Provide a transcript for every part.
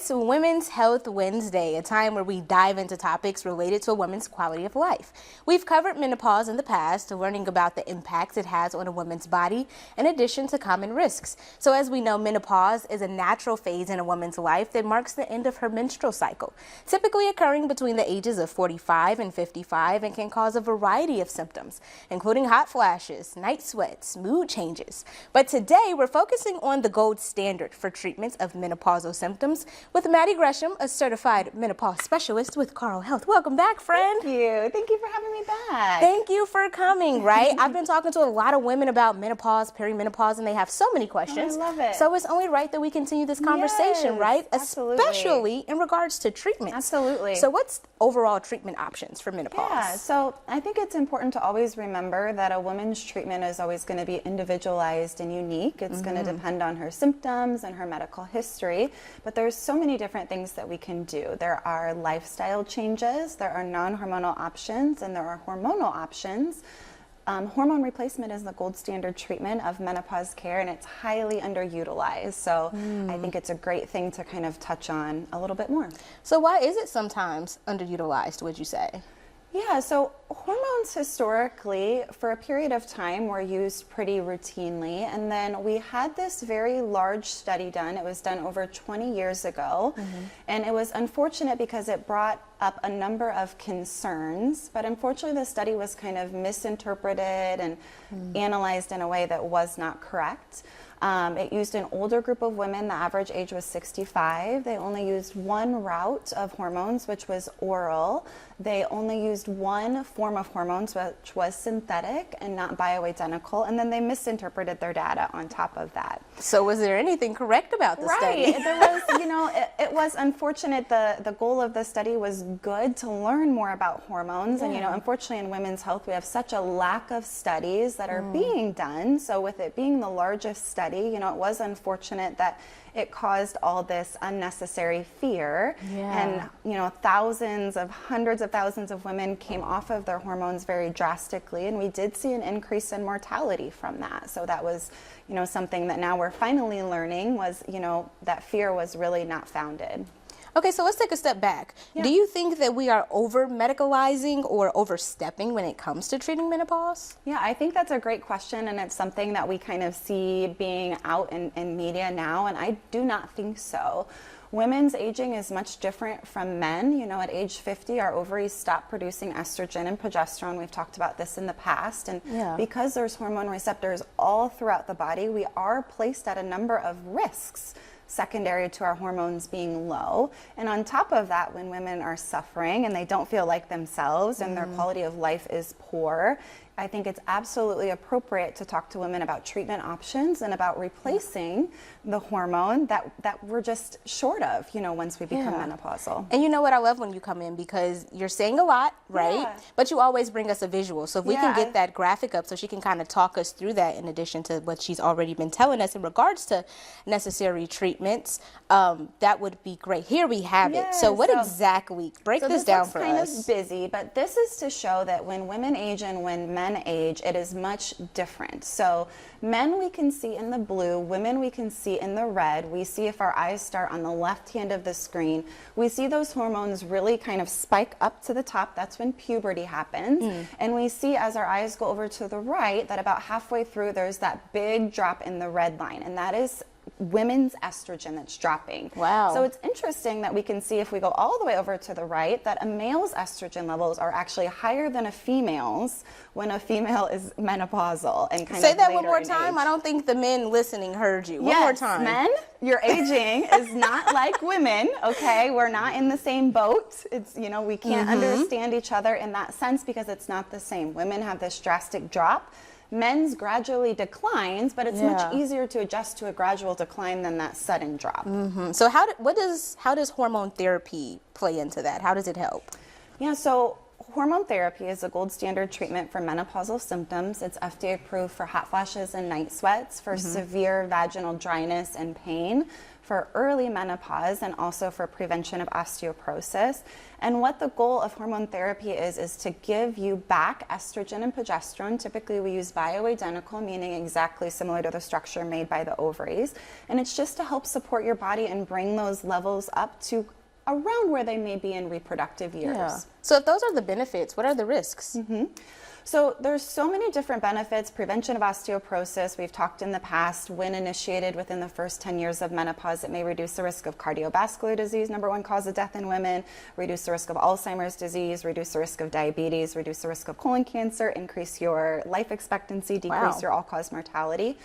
It's Women's Health Wednesday, a time where we dive into topics related to a woman's quality of life. We've covered menopause in the past, learning about the impacts it has on a woman's body, in addition to common risks. So as we know, menopause is a natural phase in a woman's life that marks the end of her menstrual cycle, typically occurring between the ages of 45 and 55, and can cause a variety of symptoms, including hot flashes, night sweats, mood changes. But today, we're focusing on the gold standard for treatments of menopausal symptoms with Maddie Gresham, a certified menopause specialist with Carl Health. Welcome back, friend. Thank you. Thank you for having me back. Thank you for coming, right? I've been talking to a lot of women about menopause, perimenopause, and they have so many questions. Oh, I love it. So it's only right that we continue this conversation, Yes, right? absolutely. Especially in regards to treatments. Absolutely. So what's overall treatment options for menopause? Yeah, so I think it's important to always remember that a woman's treatment is always going to be individualized and unique. It's going to depend on her symptoms and her medical history, but there's so many different things that we can do. There are lifestyle changes, there are non-hormonal options, and there are hormonal options. Hormone replacement is the gold standard treatment of menopause care, and it's highly underutilized. So I think it's a great thing to kind of touch on a little bit more. So why is it sometimes underutilized, would you say? Yeah, so hormones historically, for a period of time, were used pretty routinely. And then we had this very large study done. It was done over 20 years ago. And it was unfortunate because it brought up a number of concerns. But unfortunately, the study was kind of misinterpreted and analyzed in a way that was not correct. It used an older group of women. The average age was 65. They only used one route of hormones, which was oral. They only used one form of hormones, which was synthetic and not bioidentical. And then they misinterpreted their data on top of that. So was there anything correct about the study? Right. There was, it was unfortunate. The goal of the study was good, to learn more about hormones. And, unfortunately in women's health, we have such a lack of studies that are being done. So with it being the largest study, it was unfortunate that it caused all this unnecessary fear. And, hundreds of thousands of women came off of their hormones very drastically. And we did see an increase in mortality from that. So that was, something that now we're finally learning was, that fear was really not founded. Okay, so let's take a step back. Yeah. Do you think that we are over-medicalizing or overstepping when it comes to treating menopause? Yeah, I think that's a great question, and it's something that we kind of see being out in media now, and I do not think so. Women's aging is much different from men. At age 50, our ovaries stop producing estrogen and progesterone. We've talked about this in the past. And because there's hormone receptors all throughout the body, we are placed at a number of risks secondary to our hormones being low. And on top of that, when women are suffering and they don't feel like themselves and their quality of life is poor, I think it's absolutely appropriate to talk to women about treatment options and about replacing the hormone that we're just short of, once we become menopausal. And you know what? I love when you come in because you're saying a lot, right? Yeah. But you always bring us a visual. So if we can get that graphic up so she can kind of talk us through that in addition to what she's already been telling us in regards to necessary treatments, that would be great. Here we have it. So what exactly, break this down for us. This is kind of busy, but this is to show that when women age and when men age, it is much different. So men we can see in the blue, women we can see in the red. We see if our eyes start on the left hand of the screen, we see those hormones really kind of spike up to the top. That's when puberty happens. And we see as our eyes go over to the right that about halfway through there's that big drop in the red line, and that is women's estrogen that's dropping. Wow. So it's interesting that we can see if we go all the way over to the right that a male's estrogen levels are actually higher than a female's when a female is menopausal and kind Say of that later one more in time. age. I don't think the men listening heard you. One Yes, more time. Men, your aging is not like women, okay? We're not in the same boat. It's, we can't understand each other in that sense because it's not the same. Women have this drastic drop. Men's gradually declines, but it's much easier to adjust to a gradual decline than that sudden drop. So how does hormone therapy play into that? How does it help? Yeah, so hormone therapy is a gold standard treatment for menopausal symptoms. It's FDA approved for hot flashes and night sweats, for severe vaginal dryness and pain, for early menopause, and also for prevention of osteoporosis. And what the goal of hormone therapy is to give you back estrogen and progesterone. Typically we use bioidentical, meaning exactly similar to the structure made by the ovaries. And it's just to help support your body and bring those levels up to around where they may be in reproductive years. Yeah. So if those are the benefits, what are the risks? So there's so many different benefits. Prevention of osteoporosis, we've talked in the past, when initiated within the first 10 years of menopause, it may reduce the risk of cardiovascular disease, #1 cause of death in women, reduce the risk of Alzheimer's disease, reduce the risk of diabetes, reduce the risk of colon cancer, increase your life expectancy, decrease your all-cause mortality.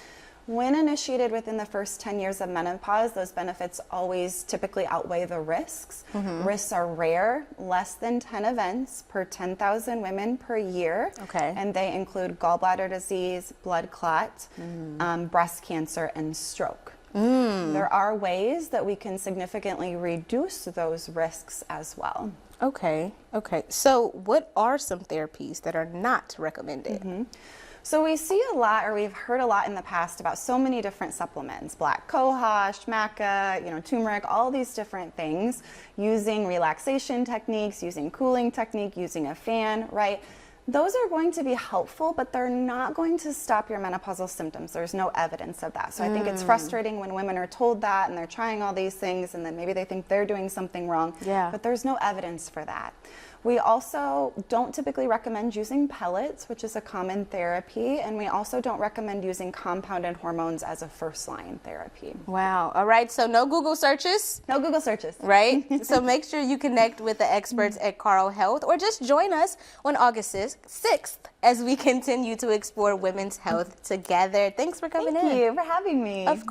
When initiated within the first 10 years of menopause, those benefits always typically outweigh the risks. Risks are rare, less than 10 events per 10,000 women per year. Okay. And they include gallbladder disease, blood clot, breast cancer, and stroke. There are ways that we can significantly reduce those risks as well. Okay. So what are some therapies that are not recommended? So we see a lot, or we've heard a lot in the past about so many different supplements, black cohosh, maca, turmeric, all these different things, using relaxation techniques, using cooling technique, using a fan, right? Those are going to be helpful, but they're not going to stop your menopausal symptoms. There's no evidence of that. So I think it's frustrating when women are told that and they're trying all these things and then maybe they think they're doing something wrong, but there's no evidence for that. We also don't typically recommend using pellets, which is a common therapy, and we also don't recommend using compounded hormones as a first-line therapy. Wow. All right. So no Google searches. No Google searches. Right? So make sure you connect with the experts at Carl Health, or just join us on August 6th as we continue to explore women's health together. Thanks for coming in. Thank you for having me. Of